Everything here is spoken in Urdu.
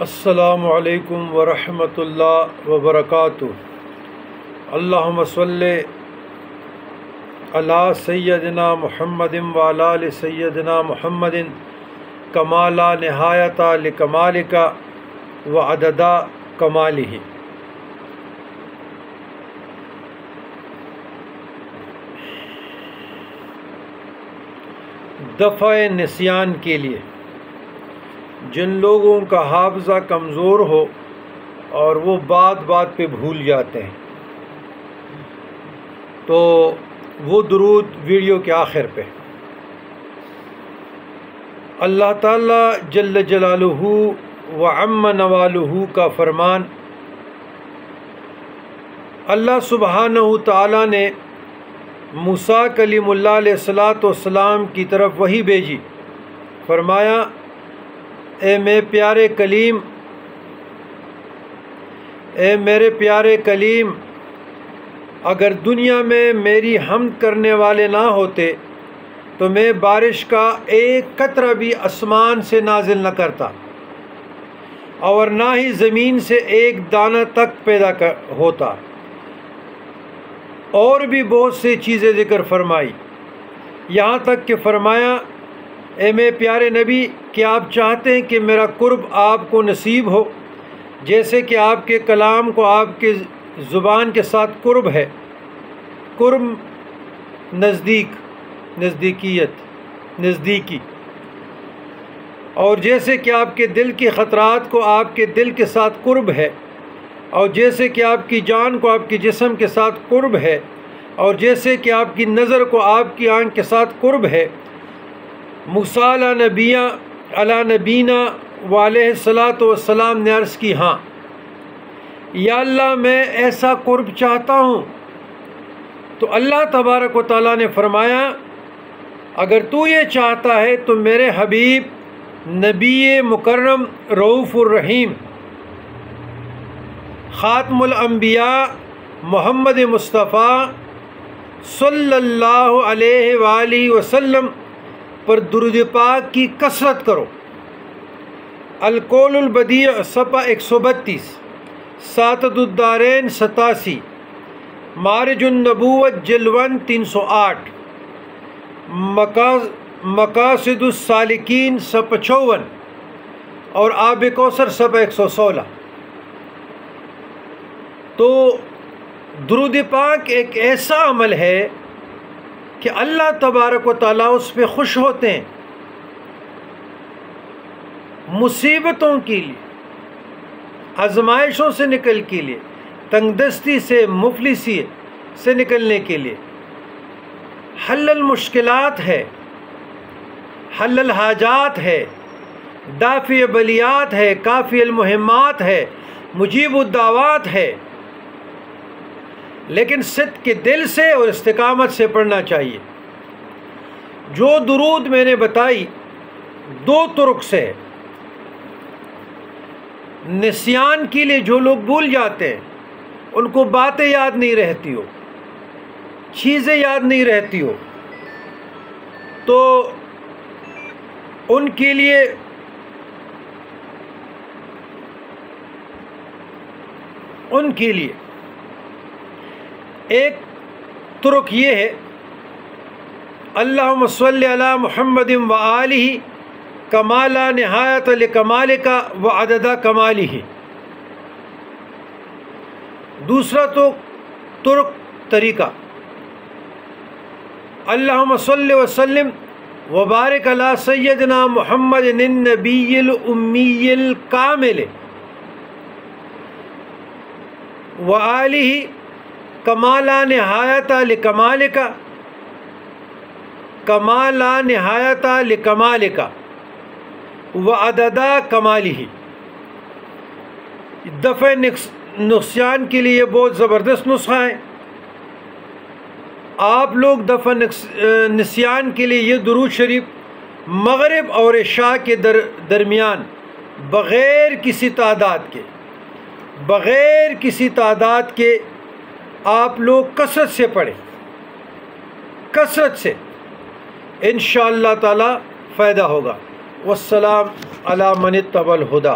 السلام علیکم ورحمۃ اللہ وبرکاتہ۔ اللہم صلی علی سیدنا محمد وعلی آل سیدنا محمد کما لا نہایت لکمالک وعدد کمالہ۔ دفع نسیان کے لیے جن لوگوں کا حافظہ کمزور ہو اور وہ بات بات پہ بھول جاتے ہیں تو وہ درود ویڈیو کے آخر پہ اللہ تعالی جل جلالہ وعم نوالہ کا فرمان، اللہ سبحانہ تعالیٰ نے موسیٰ کلیم اللہ علیہ السلام کی طرف وحی بھیجی، فرمایا اے میرے پیارے کلیم، اگر دنیا میں میری حمد کرنے والے نہ ہوتے تو میں بارش کا ایک قطرہ بھی آسمان سے نازل نہ کرتا اور نہ ہی زمین سے ایک دانہ تک پیدا ہوتا۔ اور بھی بہت سی چیزیں ذکر فرمائی، یہاں تک کہ فرمایا اے میرے پیارے نبی، کیا آپ چاہتے ہیں کہ میرا قرب آپ کو نصیب ہو جیسے کہ آپ کے کلام کو آپ کے زبان کے ساتھ قرب ہے؟ قرب نزدیکی، اور جیسے کہ آپ کے دل کے خطرات کو آپ کے دل کے ساتھ قرب ہے، اور جیسے کہ آپ کی جان کو آپ کے جسم کے ساتھ قرب ہے، اور جیسے کہ آپ کی نظر کو آپ کی آنکھ کے ساتھ قرب ہے۔ موسیٰ علی نبینا وعلیہ الصلاۃ والسلام نے عرض کی، ہاں یا اللہ میں ایسا قرب چاہتا ہوں۔ تو اللہ تبارک و تعالیٰ نے فرمایا اگر تو یہ چاہتا ہے تو میرے حبیب نبی مکرم رؤوف الرحیم خاتم الانبیاء محمد مصطفیٰ صلی اللہ علیہ وآلہ وسلم پر درود پاک کی کثرت کرو۔ القول البدیع صفحہ 132، سعادت الدارین 87، معرج النبوت جلد 1 308، مقاصد السالکین صفحہ 54 اور آب کوثر صفحہ 116۔ تو درود پاک ایک ایسا عمل ہے کہ اللہ تبارک و تعالیٰ اس پہ خوش ہوتے ہیں۔ مصیبتوں کے لیے، آزمائشوں سے نکل کے لیے، تنگ دستی سے، مفلسی سے نکلنے کے لیے، حل المشکلات ہے، حل الحاجات ہے، دافع بلیات ہے، کافی المہمات ہے، مجیب الدعوات ہے، لیکن صدق کے دل سے اور استقامت سے پڑھنا چاہیے۔ جو درود میں نے بتائی دو طرق سے ہے۔ نسیان کے لیے جو لوگ بھول جاتے ہیں، ان کو باتیں یاد نہیں رہتی ہو، چیزیں یاد نہیں رہتی ہو، تو ان کے لیے ایک طرق یہ ہے، اللہم صلی علی محمد وآلہ کما لا نہایت لکمالک وعدد کمالہ۔ دوسرا تو طریقہ اللہم صلی وسلم وبارک علی سیدنا محمد النبی الامی الکامل وآلہ کما لا نہایت لکمالک وعدد کمالہ۔ دفع نقصان کے لیے بہت زبردست نسخہ ہے۔ آپ لوگ دفع نسیان کے لیے یہ درود شریف مغرب اور عشاء کے درمیان بغیر کسی تعداد کے آپ لوگ کثرت سے پڑھیں، کثرت سے، انشاءاللہ تعالی فائدہ ہوگا۔ والسلام علی من اتبع الہدی۔